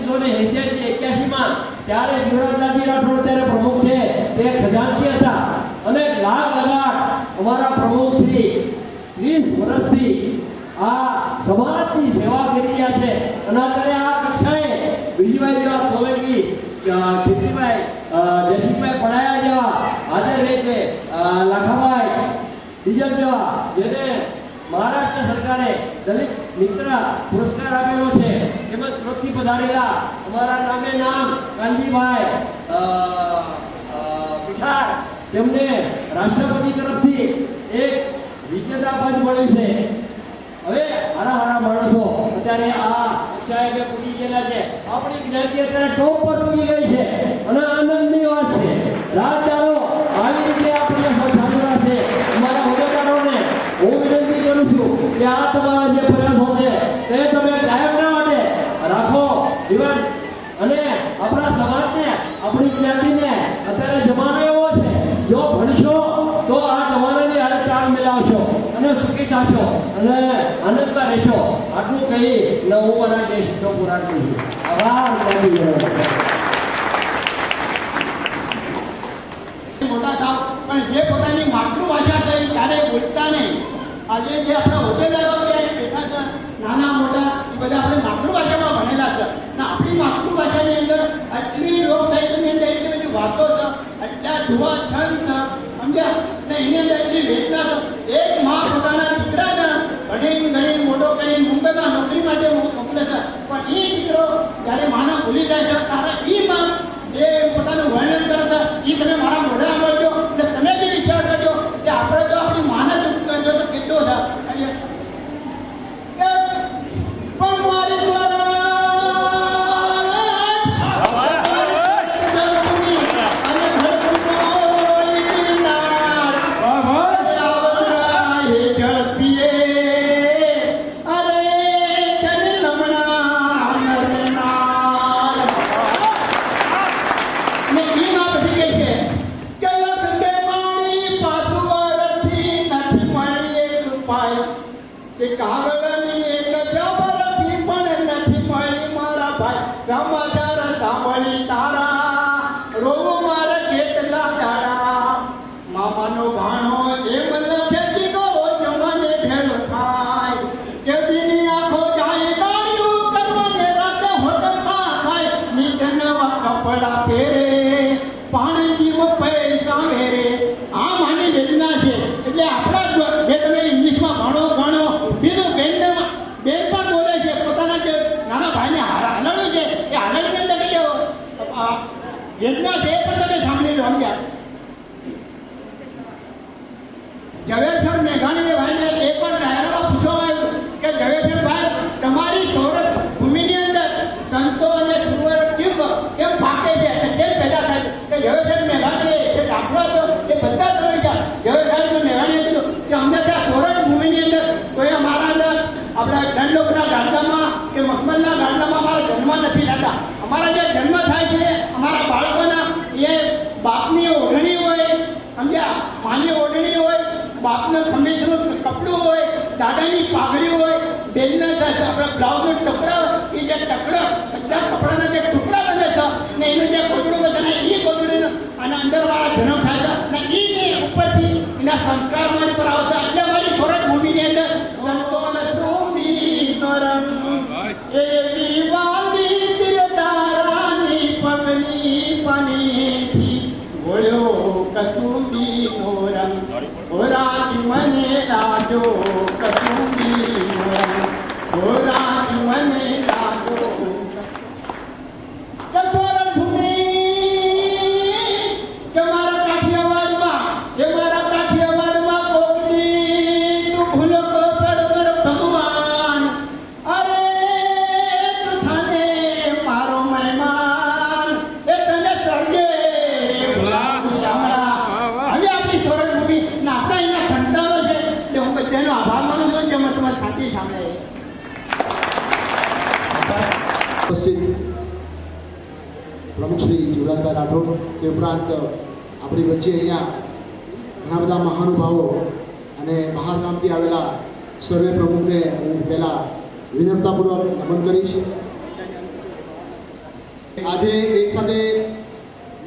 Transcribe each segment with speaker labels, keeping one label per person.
Speaker 1: 1981 ત્યારે જીવરાજદાસજી રાઠોડ ત્યારે પ્રમુખ છે, તે ખજાનચી હતા અને લાખ અમારા પ્રમુખ શ્રી 30 વર્ષથી આ સમાજની સેવા કરી રહ્યા છે અને અત્યારે આ કક્ષાએ બીજીભાઈ જેવા સોલંકી, કીર્તિભાઈ, જયસિંહભાઈ પડાયા જેવા હાજર રહે છે, લાખાભાઈ ડીજલ જેવા જેને મહારાષ્ટ્ર સરકારે દલિત મિત્ર પુરસ્કાર આપેલો છે, તેમજ સુરતથી પધારેલા અમારા નામે નામ કાનજીભાઈ પીઠાર, તેમને રાષ્ટ્રપતિ તરફથી એક વિજેતા પદ મળ્યું છે. હવે હારા માણસો અત્યારે આ કક્ષાએ પૂરી ગયેલા છે. આપણી જ્ઞાતિ અત્યારે ટોપ પર પૂરી ગઈ છે અને આનંદની વાત છે. રાજદારો આવી રીતે આપણી ચાલુ છે. અમારા હોદ્દેદારોને હું વિનંતી કરું છું કે આ તમારા જે પ્રયાસો છે તે તમે કાયમના માટે રાખો. જીવન અને આપણા સમાજને, આપણી જ્ઞાતિને અત્યારે જમાનો એવો છે, જો ભણશો તો આ જમાનાની હારે તાલ મિલાવશો અને સુખી થશો અને આનંદમાં રહેશો. આટલું કહી હું મારા દેશ તો પૂરા કરું છું. આભાર.
Speaker 2: મોટા થાવ પણ જે પોતાની માતૃભાષા છે ક્યારેય ભૂલતા નહીં. આજે જે આપણા હોદ્દેદારો બેઠા છે, નાના મોટા, એ બધા આપણે માતૃભાષામાં ભણેલા છે ને આપણી માતૃભાષાની અંદર આટલી લોક સાહિત્યની અંદર એટલી બધી વાતો છે, આટલા ધુવા છંદ છે, સમજ્યા ને એની અંદર એટલી વેદના છે. એક માં પોતાના દીકરાને ઘણી મોટો કરીને મુંબઈમાં નોકરી માટે મોકલે છે, પણ એ દીકરો જ્યારે માને ભૂલી જાય છે ત્યારે એ માં જે પોતાનું વર્ણન કરે છે એ તમે મારા મોઢા મળજો એટલે તમે બી વિચાર કરજો કે આપણે તો આપણી માને દુઃખ કરજો તો કેટલો થાય. પણ મારી સમાચાર સાંભળી તારા રોવો મારે કેટલા દાડા મામાનો ભાણો એમ લખે દીકો જમાને ભેળો થાય કે બીની આંખો જાય ગાડીઓ કરવાને રાતે હોટલમાં ખાય નીચે નવા કપડા પહેરે પાણી જીવો પૈસા મેરે. આ માની વેદના છે. એટલે આપણા જે તમે ઇંગ્લિશમાં ભણો બીજું બેન પણ બોલે છે પોતાના જે નાના ભાઈને હાલડું છે એ હાલડની અંદર કઈ વેદના છે એ પણ તમે સાંભળી લો. સમજ્યા? ઝવેરચંદ મેઘાણીએ ભાઈને એકવાર ડાયરામાં પૂછવામાં આવ્યું કે ઝવેરચંદભાઈ, તમારી સૌરભ ભૂમિની અંદર સંતો અને સુવર કેમ પાકે છે અને કેમ પેદા થાય છે? કે ઝવેરચંદ મેઘાણીએ જે દાખલો હતો એ બધા તમે વિચાર. ઝવેરચંદ મેઘાણીએ કીધું કે અમને ત્યાં સૌરભ ભૂમિની અંદર કોઈ અમારા અંદર આપણા દંડલોકના ગાંધામાં કે મખમલના ગાંધામાં અમારા જન્મ નથી થતા. અમારા જે જન્મ થાય છે અમારા બાળકોના એ બાપની ઓઢણી હોય, સમજ્યા, માની ઓઢણી હોય, બાપનું ખમીસનું કપડું હોય, દાદાની પાઘડી હોય, બેનના આપણા બ્લાઉઝનો ટુકડા હોય, એ જે ટુકડા બધા કપડાના જે ટુકડા બને છે ને એનું જે કોથળું બને ને એ કોથળીનું અને અંદરવાળા જન્મ થાય છે ને એ ઉપરથી એના સંસ્કાર મારી પર આવશે. એટલે મારી સોરઠ ભૂમિની અંદર સંતોને એવી વાલી દિલદારાની પગની પનીથી ગોળ્યો કસુંબી નો રંગ ઓરાજ મને લાજો કસુંબી નો રંગ ઓરાજ મને લાજો. સોરઠ ભૂમિ કે મારા કાઠિયાવાડમાં કોકની તું ભૂલો ભગવાન અરે તું થાને મારો મહેમાન એ તને સર્ગે શામળા. હવે આપણી સોરઠ ભૂમિ ને આપણા એના સંતાનો છે એટલે હું બધાનો આભાર માનું છું જેમાં તમારી સાથી સાંભળે.
Speaker 3: પ્રમુખ શ્રી જીવરાજભાઈ રાઠોડ તે ઉપરાંત આપણી વચ્ચે અહીંયા ઘણા બધા મહાનુભાવો અને બહાર ગામથી આવેલા સર્વે પ્રમુખને હું પહેલાં વિનમ્રતાપૂર્વક નમન કરીશ. આજે એક સાથે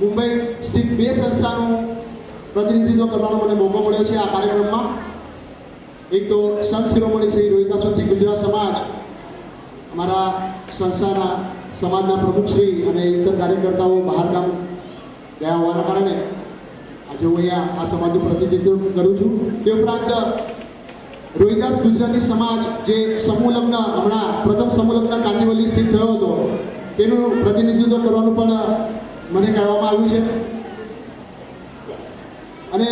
Speaker 3: મુંબઈ સ્થિત બે સંસ્થાનું પ્રતિનિધિત્વ કરવાનો મને મોકો મળ્યો છે આ કાર્યક્રમમાં. એક તો સંત શિરોમણી શ્રી રોહિદાસવંશી ગુજરાત સમાજ, અમારા સંસ્થાના સમાજના પ્રમુખશ્રી અને ઇતર કાર્યકર્તાઓ બહારગામ ગયા હોવાના કારણે આજે હું અહીંયા આ સમાજનું પ્રતિનિધિત્વ કરું છું. તે ઉપરાંત રોહિદાસ ગુજરાતી સમાજ જે સમૂહ લગ્ન હમણાં પ્રથમ સમૂહ લગ્ન કાંદીવલી સ્થિત થયો હતો તેનું પ્રતિનિધિત્વ કરવાનું પણ મને કહેવામાં આવ્યું છે. અને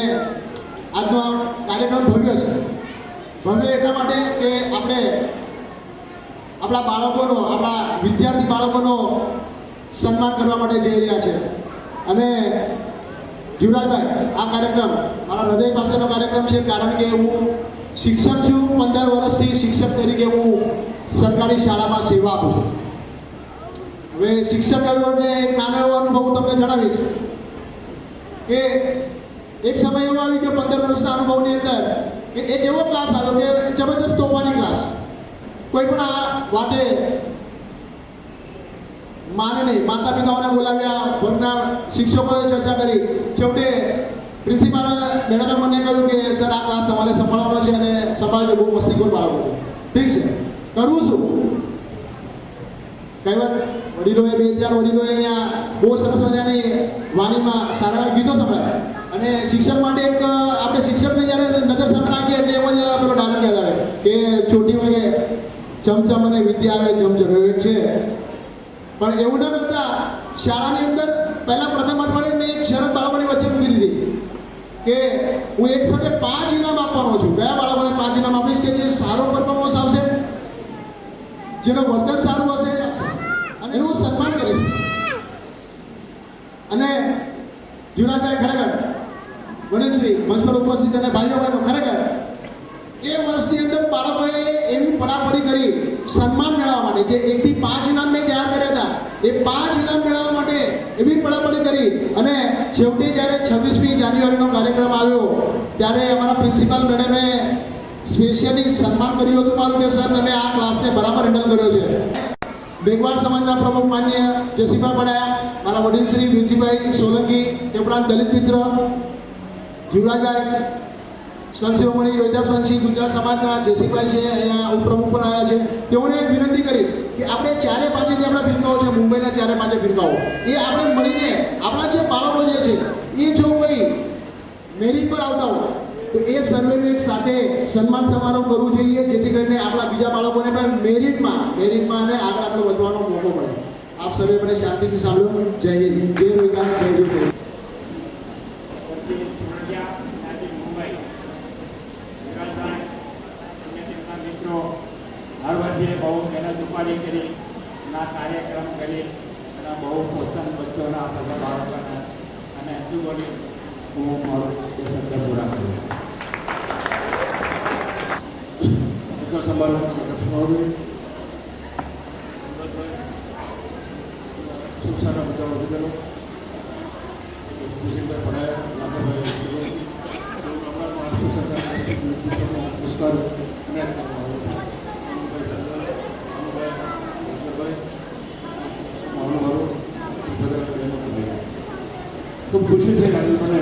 Speaker 3: આજનો કાર્યક્રમ ભવ્ય છે. ભવ્ય એટલા માટે કે આપણે આપણા બાળકોનો, આપણા વિદ્યાર્થી બાળકોનો સન્માન કરવા માટે જઈ રહ્યા છે. અને યુવરાજભાઈ, આ કાર્યક્રમ મારા હૃદય પાસેનો કાર્યક્રમ છે, કારણ કે હું શિક્ષક છું. 15 વર્ષથી શિક્ષક તરીકે હું સરકારી શાળામાં સેવા આપું છું. હવે શિક્ષક આવ્યો એટલે એક નાનો એવો અનુભવ હું તમને જણાવીશ કે એક સમય એવો આવ્યો કે 15 વર્ષના અનુભવની અંદર કે એક એવો ક્લાસ આવ્યો કે જબરદસ્ત તોફાની ક્લાસ. કોઈ પણ આ વાતે માને નહીં. માતા પિતાઓને બોલાવ્યા, વર્ગના શિક્ષકોએ ચર્ચા કરી. છેવટે પ્રિન્સિપાલ મેડમે મને કહ્યું કે સર, આ ક્લાસ તમારે સંભાળવાનો છે અને સંભાળજો, બહુ મસ્તીખોર બાળકો છે. ઠીક છે, કરવું શું? કઈ વાર વડીલોએ, 2-4 વડીલોએ અહીંયા બહુ સરસ મજાની વાણીમાં સારા ગીતો સંભળાય. અને શિક્ષક માટે એક આપણે શિક્ષકને જ્યારે નજર સામે રાખીએ એટલે એમ જ પેલો ડાયલોગ યાદ આવે કે ચોટી વગે ચમચમ અને વિદ્યા આવે ચમચમ, એવું છે. પણ એવું ના કરતા શાળાની અંદર પહેલા પ્રથમ અઠવાડિયે મેં એક શરત બાળકોની વચ્ચે મૂકી દીધી કે હું એક સાથે 5 ઇનામ આપવાનો છું. કયા બાળકોને 5 ઇનામ આપીશ? કે જે સારો પરફોર્મન્સ આવશે, જેનું વર્તન સારું હશે, અને એનું સન્માન કરીશ. અને યુવરાજભાઈ, ખરેખર વડીલશ્રી, મંચ પર ઉપસ્થિત અને ભાઈઓ બહેનો, ખરેખર એ વર્ષની અંદર બાળકોએ એવી પડાપડી કરી સન્માન મેળવવા માટે. જે 1 થી 5 ઇનામ મેં તૈયાર કર્યા હતા, એ 5 ઇનામ મેળવવા માટે એવી પડાપડી કરી. અને છેવટે જ્યારે 26મી જાન્યુઆરીનો કાર્યક્રમ આવ્યો ત્યારે અમારા પ્રિન્સિપાલ મેડમે સ્પેશિયલી સન્માન કર્યું હતું મારું કે સર, તમે આ ક્લાસને બરાબર હેન્ડલ કર્યો છે. મેઘવાળ સમાજના પ્રમુખ માન્ય જસીભાઈ પડાયા, મારા વડીલ શ્રી વિરજીભાઈ સોલંકી, તે ઉપરાંત દલિત મિત્ર યુવરાજભાઈ, સંત શિરોમણી રોહિદાસવંશી ગુજરાત સમાજના જસીભાઈ છે, અહીંયા ઉપપ્રમુખ પણ આવ્યા છે. તેઓને વિનંતી કરીશ કે આપણે 4-5 જે આપણા ફિરકાઓ છે, મુંબઈના 4-5 ફિરકાઓ, એ આપણે મળીને આપણા જે બાળકો જે છે એ જો કોઈ મેરિટ પર આવતા હોય તો એ સર્વેનું એક સાથે સન્માન સમારોહ કરવું જોઈએ, જેથી કરીને આપણા બીજા બાળકોને પણ મેરિટમાં અને આગળ વધવાનો મોકો મળે. આપ સર્વે મને શાંતિથી સાંભળો. જય હિન્દ, જય રોહિદાસ, જય જય.
Speaker 4: હર વર્ષે બહુ મહેનત ઉપાડી કરી ના કાર્યક્રમ કરી અને બહુ પોષણ બચ્ચોના બધા બાળકોને અને એટલું બધી હું મારું એ શબ્દ પૂરા કરું. ખૂબ સારા બધા વડીલો કુશીભાઈ પડાયા, પુરસ્કાર ખૂબ ખુશી થઈ આજે મને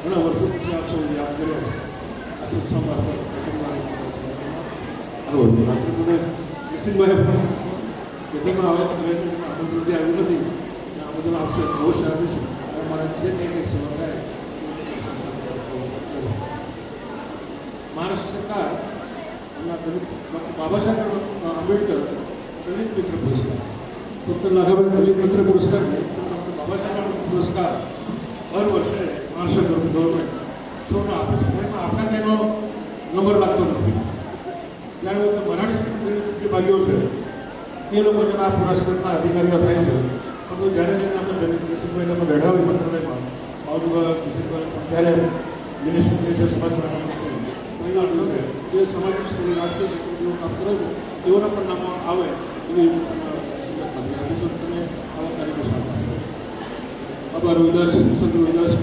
Speaker 4: ઘણા વર્ષો પછી આપ સૌ યાદ કર્યો. આ સત્સંગમાં મને નિશ્ચિતભાઈ પણ કેટલીમાં હવે આમંત્રણ જે આવ્યું નથી આ બધું આપશે બહુ સારું છે. મારે જે કંઈ સેવા થાય મહારાષ્ટ્ર સરકાર ડૉક્ટર બાબા સાહેબ આંબેડકર દલિત મિત્ર પુરસ્કાર, ડૉક્ટર નાગાભાઈ દલિત મિત્ર પુરસ્કાર નહીં, ડૉક્ટર બાબા સાહેબ પુરસ્કાર હર વર્ષે મહારાષ્ટ્ર ગવર્મેન્ટ છોકરા આપે છે. એમાં આપણા કંઈનો નંબર લાગતો નથી. ત્યારે મરાઠી ભાઈઓ છે એ લોકો જેના આ પુરસ્કારના અધિકારીઓ થાય છે. પરંતુ જ્યારે આપણે દલિત કિશોરભાઈને બેઠા હોય મંત્રાલયમાં બાજુભાઈ કિશોરભાઈ પણ ત્યારે મિનિસ્ટર જે સમાજ મહિલા લોકો જે સમાજની સ્કૂલ રાજકીય ક્ષેત્રે જેવું કામ કરે છે તેઓના પણ નામો આવે એવી તમે આવા કાર્યક્રમ સાથે આભાર. રોહિદાસ, સંત રોહિદાસ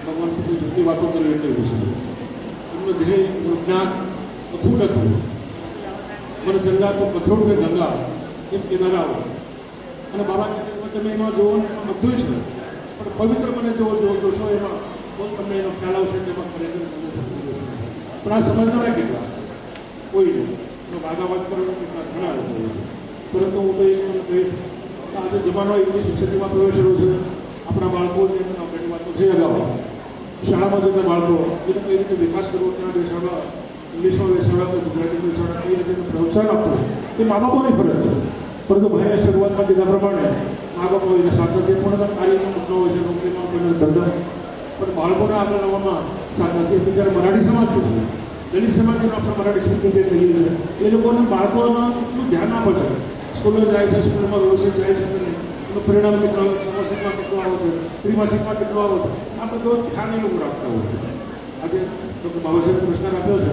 Speaker 4: ભગવાન સુધી જેટલી વાતો કરી એટલી વિશે એમનું ધ્યેય જ્ઞાન અખૂટ હતું. મને જંગા તો કથોડ કે ગંગા એમ કિનારા હોય અને બાબા તમે એમાં જુઓ ને એમાં બધું જ છે પણ પવિત્ર મને જો જોશો એમાં તો તમને એનો ખ્યાલ આવશે કે એમાં ખરેખર પણ આ સમજનારા કેટલા કોઈ નહીં એનો ભાગાભાગ કરવાનો કેટલા ઘણા લોકો પરંતુ હું તો એક મને કહીશ કે આજે જમાનો ઇંગ્લિશ શિક્ષકમાં પ્રવેશેલો છે આપણા બાળકો જે આપણી વાતો છે અગાઉ શાળામાં જતા બાળકો એને કઈ રીતે વિકાસ કરવો ત્યાં બેસાડવા ઇંગ્લિશમાં બેસાડવા કે ગુજરાતીમાં બેસાડવા કઈ રીતે પ્રોત્સાહન આપવું તે મા બાપોની ફરજ છે પરંતુ ભાઈએ શરૂઆતમાં કીધા પ્રમાણે મા બાપો એને સાતત્ય પણ કાર્યનો મુદ્દો હોય છે નોકરીમાં પણ ધંધા પણ બાળકોને આગળ લાવવામાં સાતત્ય જ્યારે મરાઠી સમાજ છે દલિત સમાજને આપણે મરાઠી સ્પીકિંગ જે કહીએ છીએ એ લોકોને બાળકોમાં એટલું ધ્યાન આપે છે સ્કૂલે જાય છે સ્કૂલમાં વ્યવસ્થિત જાય છે એનું પરિણામ કેટલું આવે સમોસિકમાં કેટલું આવે છે ત્રિમાસિકમાં કેટલું આવે છે આ બધું ધ્યાન એ લોકો રાખતા હોય છે આજે ડૉક્ટર બાબા સાહેબ પુરસ્કાર આપ્યો છે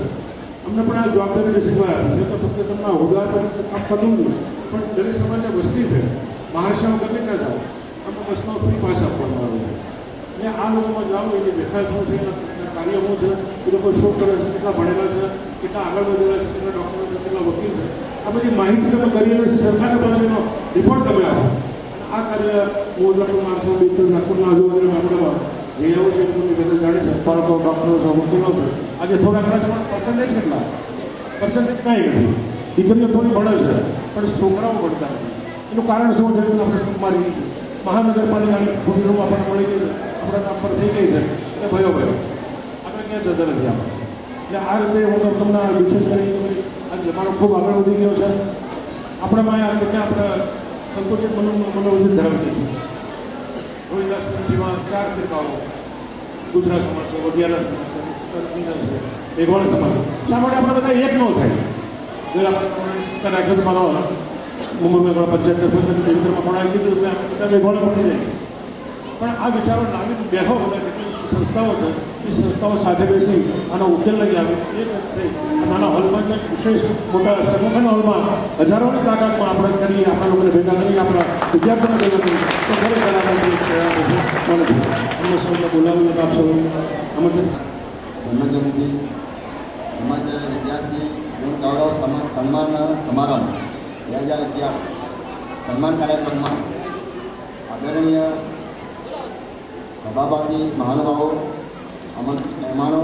Speaker 4: અમને પણ આ જવાબદારી શીખવા આપી છે તો ફક્ત તમને હોદ્દા પર કામ કરવું નહીં પણ દરેક સમાજને વસ્તી છે મહારાષ્ટ્રમાં ગમે ત્યાં જાઓ અમને બસનો ફ્રી પાસ આપવામાં આવે છે અને આ લોકોમાં જાઓ એની દેખાય શું છે એના કાર્ય શું છે એ લોકો શું કરે છે કેટલા ભણેલા છે કેટલા આગળ વધેલા છે કેટલા ડૉક્ટર છે કેટલા વકીલ છે આ બધી માહિતી તમે કરીને સરકારને પાસે એનો રિપોર્ટ તમે આપો આ કાર્ય હું ડૉક્ટર માણસો બિલકુલ નાગપુરના આજુબાજુના ગામડામાં જે આવું છે એમની બધા જાણે છે બાળકો ડૉક્ટરો છે વકીલો છે આજે થોડા ઘણા તમારા પર્સન્ટેજ કેટલા પર્સન્ટેજ કાંઈ નથી દીકરીઓ થોડી ભણે છે પણ છોકરાઓ ભણતા નથી એનું કારણ શું છે આપણે મારી મહાનગરપાલિકાની ખોટી રૂમ આપણને મળી ગઈ છે આપણા કામ પર થઈ ગઈ છે એટલે ભયો આપણે ક્યાં જતા નથી આપણે એટલે આ રીતે હું તો તમને વિશેષ કરી આજે જમાનો ખૂબ આગળ વધી ગયો છે આપણામાં ત્યાં આપણે સંકુચિત મનોવૃત્તિ ધરાવતી છે રોહિદાસ પંથીમાં 4 ફિરકાઓ ગુજરાત સમાજ છે વડિયાલા સમાજ છે મેઘવાળ સમાજ શા માટે આપણે બધા એક ન થાય જો આપણે રાખ્યો મારો મુંબઈમાં 75% કેન્દ્રમાં પણ આવી દીધું બધા મેઘવાળો પડી જાય પણ આ વિચારો લાવી બેઠો બધા કેટલીક સંસ્થાઓ છે એ સંસ્થાઓ સાથે બેસી આનો ઉકેલ લઈ આવે એ થઈ નાના હોલમાં વિશેષ મોટા સંગઠન હોલમાં હજારોની તાકાતમાં આપણે કરીએ આપણા લોકોને ભેગા કરીએ આપણા વિદ્યાર્થીઓને ભેગા કરીએ તો ખરેખર અમને સૌને બોલાવીને આપશો આમંત્રણ
Speaker 3: જન્મજયંતિ સમાજ વિદ્યાર્થી ગૌરવ સન્માન સમારંભ 2011 સન્માન કાર્યક્રમમાં આદરણીય સભાપતિ મહાનુભાવો આમંત્રિત મહેમાનો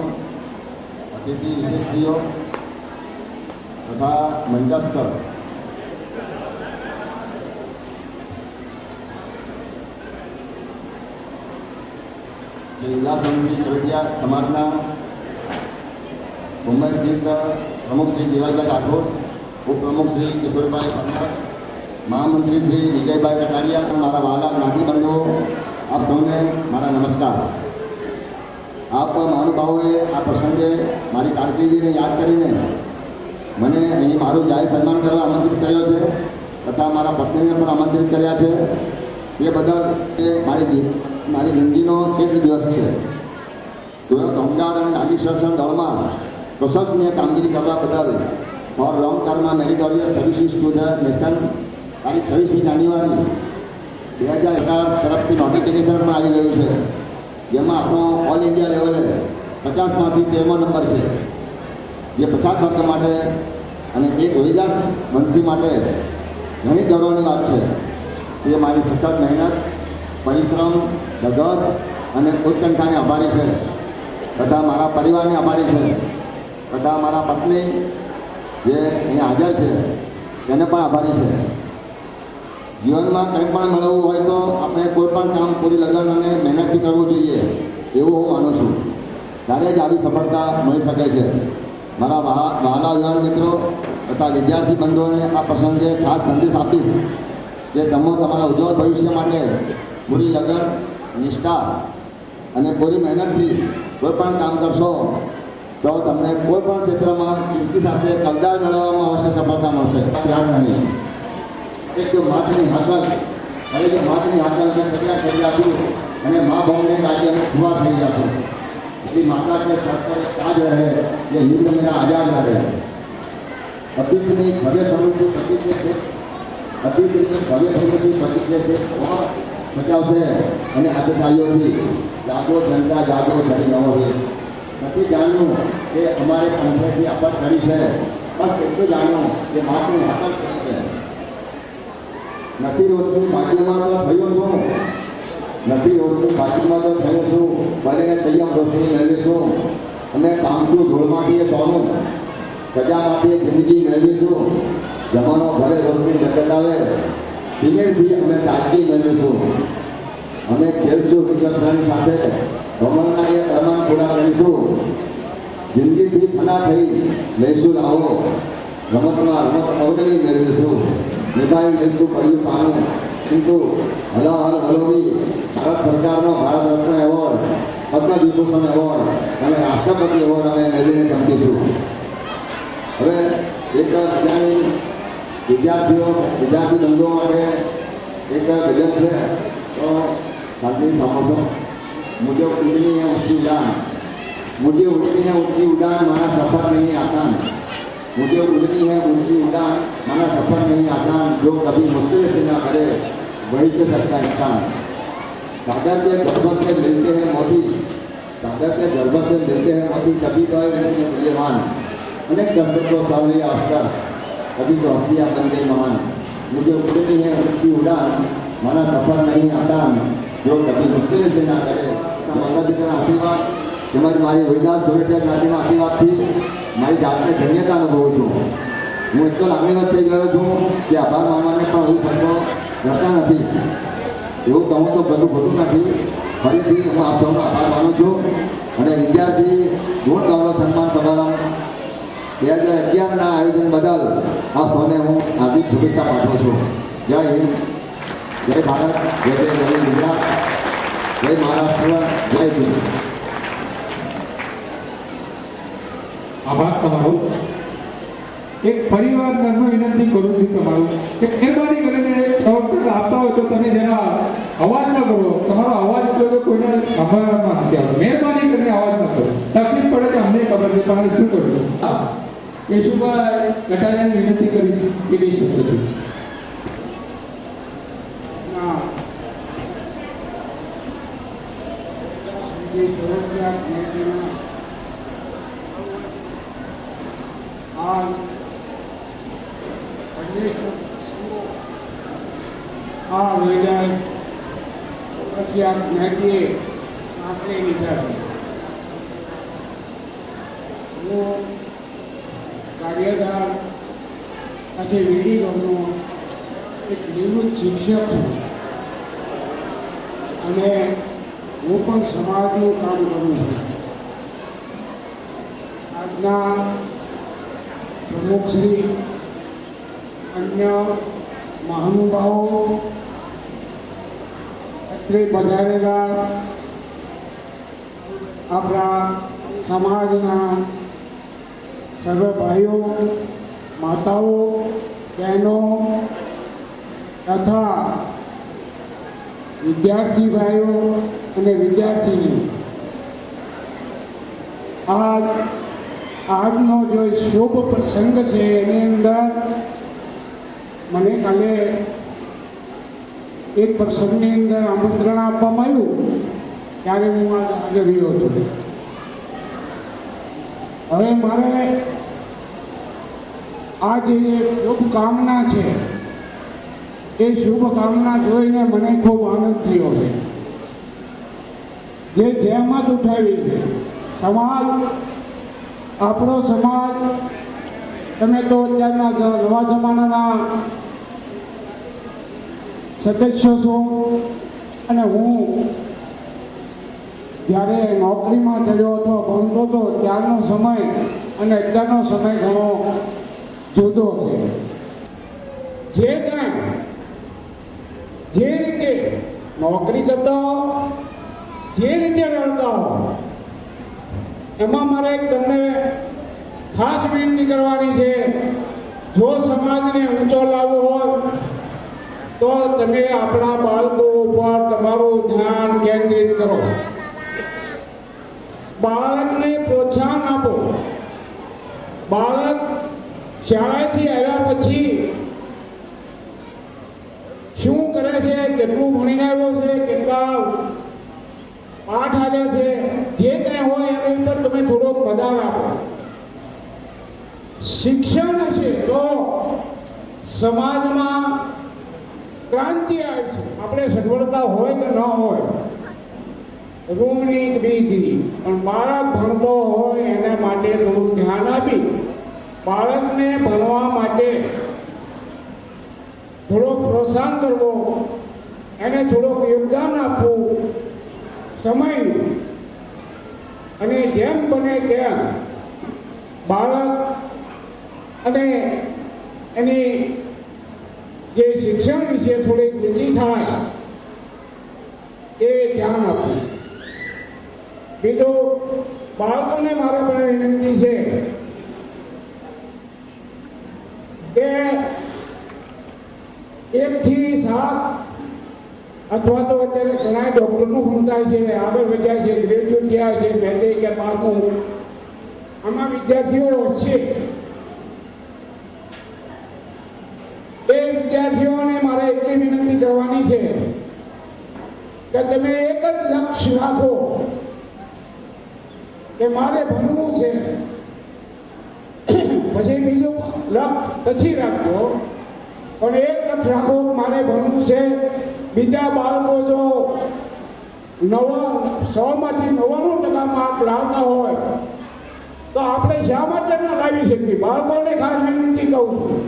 Speaker 3: અતિથિ વિશેષીઓ તથા મંચસ્થ જિલ્લા સંઘની છોડિયા સમાજના મુંબઈ સ્થિત પ્રમુખ શ્રી દેવાલભાઈ રાઠોડ ઉપપ્રમુખ શ્રી કિશોરભાઈ પરમાર મહામંત્રી શ્રી વિજયભાઈ કટારિયા મારા વહાલા જ્ઞાતિ બંધુઓ આપ સૌને મારા નમસ્કાર આપ મહાનુભાવોએ આ પ્રસંગે મારી કારકિર્દીને યાદ કરીને મને અહીં મારું જાહેર સન્માન કરવા આમંત્રિત કર્યો છે તથા મારા પત્નીને પણ આમંત્રિત કર્યા છે તે બદલ એ મારી જિંદગીનો શ્રેષ્ઠ દિવસ છે સુરત હોમગાર્ડ અને નાગરિક સંરક્ષણ દળમાં પ્રશંસનીય કામગીરી કરવા બદલ four long term meritorious services to the nation તારીખ 26મી જાન્યુઆરી 2018 તરફથી નોટિફિકેશન પણ આવી ગયું છે જેમાં આપણો ઓલ ઇન્ડિયા લેવલે 50માંથી 13મો નંબર છે જે 50 વર્ગ માટે અને એક રોહિદાસ વંશી માટે ઘણી ગૌરવની વાત છે તે મારી સતત મહેનત પરિશ્રમ ધગસ અને ઉત્કંઠાને આભારી છે તથા મારા પરિવારને આભારી છે તથા મારા પત્ની જે અહીંયા હાજર છે તેને પણ આભારી છે જીવનમાં કંઈ પણ મેળવવું હોય તો આપણે કોઈ પણ કામ પૂરી લગન અને મહેનતથી કરવું જોઈએ એવું હું માનું છું ત્યારે જ આવી સફળતા મળી શકે છે મારા વહાલા યુવાન મિત્રો તથા વિદ્યાર્થી બંધુઓને આ પ્રસંગે ખાસ સંદેશ આપીશ કે તમે તમારા ઉજ્જવળ ભવિષ્ય માટે પૂરી લગન નિષ્ઠા અને પૂરી મહેનતથી કોઈ પણ કામ કરશો તો તમને કોઈ પણ ક્ષેત્રમાં કીર્તિ સાથે કલદાર મેળવવામાં અવશ્ય સફળતા મળશે ધ્યાન નહીં એક જો માથની હાકલ હવે જો માથની હાકલ મેં તૈયાર કરી આપું અને મા ભાવને આજે અમે ખુવા થઈ આપું એટલી માતા કે સર પર તાજ રહે ये हिंद मेरा आजाद रहे अतीतની ભવ્ય સમૃદ્ધિ પ્રતિજ્ઞા છે અતીતની ભવ્ય સમૃદ્ધિ પ્રતિજ્ઞા છે બચાવશે અને આજકાલીઓથી જાગો જનતા જાગો ધરી નવો દેશ નથી જાણ્યું કે અમારે કંઠેથી આપત કરી છે બસ એટલું જાણ્યું કે માથની હાકલ કરી છે નથી રોશની ભાગ્યમાં તો થયો
Speaker 5: બાતચીતમાં તો થયું છું ભલે સંયમ રોશની મેળવીશું અને કામતું ધૂળમાંથી એ સોનું સજામાંથી જિંદગી મેળવીશું જમાનો ઘરે રોશની જગટાવે ધીમેથી અમે તાજગી મેળવીશું અમે ખેલશું વિકસવાની સાથે ભવનના એ પ્રમાણ પૂરા કરીશું જિંદગીથી ફના થઈ લઈશું લાવો રમતમાં રમત અવગણી મેળવીશું નિભાવી લઈશું પડ્યું પાનું କିନ୍ତୁ હલાહલ હલોવી ભારત સરકારનો ભારત રત્ન એવોર્ડ પદ્મ વિભૂષણ એવોર્ડ અને રાષ્ટ્રપતિ એવોર્ડ અમે મેળવીને ચમકીશું હવે એક બીજાની વિદ્યાર્થી બંધુઓ માટે એક ગજલ છે તો શાંતિ સાંભળશો मुझे उड़नी है ऊंची उड़ान मुझे उड़नी है ऊंची उड़ान माना सफर नहीं आसान मुझे उड़नी है ऊंची उड़ान माना सफर नहीं आसान जो कभी मुश्किल से ना करे वही तो सकता इंसान सागर के गर्भ से मिलते हैं मोती सागर के गर्भ से मिलते हैं मोती कभी तो मूल्यवान अनेक दर्शक को सावली आस्कर कभी तो हस्तियाँ बन गई महान मुझे उड़नी है ऊंची उड़ान माना सफर नहीं आसान जो कभी मुश्किल से ना करे માતા પિતાના આશીર્વાદ તેમજ મારી વિદાસ સુરક્ષા જ્ઞાતિના આશીર્વાદથી મારી જાતને ધન્યતા અનુભવું છું હું એટલો લાગણીવત થઈ ગયો છું કે આભાર માનવાને પણ હું શબ્દો કરતા નથી એવું કહું તો બધું ખોટું નથી ફરીથી હું આપ સૌનો આભાર માનું છું અને વિદ્યાર્થી ગુણ ગૌરવ સન્માન સમારંભ 2011ના આયોજન બદલ આપ સૌને હું હાર્દિક શુભેચ્છા પાઠવું છું જય હિન્દ જય ભારત જય જય જય ગુજરાત જય મહારાષ્ટ્ર જય હિન્દ
Speaker 4: આભાર તમારો એક ફરીવાર નમ્ર વિનંતી કરું છું તમારું કે મહેરબાની કરીને પ્રવર્તન આપતા હોય તો તમે જરા અવાજ ન કરો તમારો અવાજ તો કોઈને સાંભળવામાં નથી આવતો મહેરબાની કરીને અવાજ ન કરો તકલીફ પડે તો અમને ખબર છે તમારે શું કરવું કેશુભાઈ કટારિયાને વિનંતી કરીશ કે કહી શકો છો
Speaker 2: જ્ઞાતિએ સાંકળી લીધા છે હું કાર્યદાર સાથે વીડી ગામનો એક નિવૃત્ત શિક્ષક છું અને હું પણ સમાજનું કામ કરું છું આજના પ્રમુખશ્રી અન્ય મહાનુભાવો અત્રે પધારેલા આપણા સમાજના સર્વ ભાઈઓ માતાઓ બહેનો તથા વિદ્યાર્થી ભાઈઓ અને વિદ્યાર્થીઓ આજનો જો શુભ પ્રસંગ છે એની અંદર મને કાલે એક પ્રસંગની અંદર આમંત્રણ આપવામાં આવ્યું ત્યારે હું હાજર રહ્યો હતો હવે મારે આ જે શુભકામના છે એ શુભકામના જોઈને મને ખૂબ આનંદ થયો છે જે જહેમત ઉઠાવી સમાજ આપણો સમાજ તમે તો અત્યારના નવા જમાનાના સદસ્યો છો અને હું જ્યારે નોકરીમાં ચડ્યો હતો ભણતો હતો ત્યારનો સમય અને અત્યારનો સમય ઘણો જુદો છે જે કાંઈ જે રીતે નોકરી કરતા હો જે રીતે રડતા હો એમાં મારે તમને ખાસ વિનંતી કરવાની છે જો સમાજને ઊંચો લાવવો હોય તો તમે આપણા બાળકો ઉપર તમારું ધ્યાન કેન્દ્રિત કરો બાળકને પ્રોત્સાહન આપો બાળક શાળાથી આવ્યા પછી શું કરે છે કેટલું ભણીને આવ્યો છે કેટલા પાઠ આવ્યા છે જે કંઈ હોય એની ઉપર તમે થોડોક વધાર આપો શિક્ષણ હશે તો સમાજમાં ક્રાંતિ આવે છે આપણે સગવડતા હોય કે ન હોય
Speaker 6: રૂમની ફીથી પણ બાળક ભણતો હોય એના માટે થોડું ધ્યાન આપી બાળકને ભણવા માટે થોડો પ્રોત્સાહન કરવો, એને થોડુંક યોગદાન આપવું સમયનું, અને જેમ બને તેમ બાળક અને એની જે શિક્ષણ વિશે થોડીક રુચિ થાય એ ધ્યાન આપવું. બીજું, બાળકોને મારે પણ વિનંતી છે કે 1 થી 7 અથવા તો અત્યારે ઘણા ડૉક્ટરનું ભણતા છે, આગળ વધ્યા છે, ગ્રેજ્યુએટ થયા છે, 2 કે 12મું આમાં વિદ્યાર્થીઓ છે. એ વિદ્યાર્થીઓને મારે એટલી વિનંતી કરવાની છે કે તમે એક જ લક્ષ્ય રાખો કે મારે ભણવું છે, પછી બીજું લક્ષ્ય પછી રાખજો, પણ એક લક્ષ્ય રાખો કે મારે ભણવું છે. બીજા બાળકો જો 100માંથી 99% માર્ક લાવતા હોય તો આપણે શા માટે ના લાવી શકીએ? બાળકોને ખાસ વિનંતી કહું છું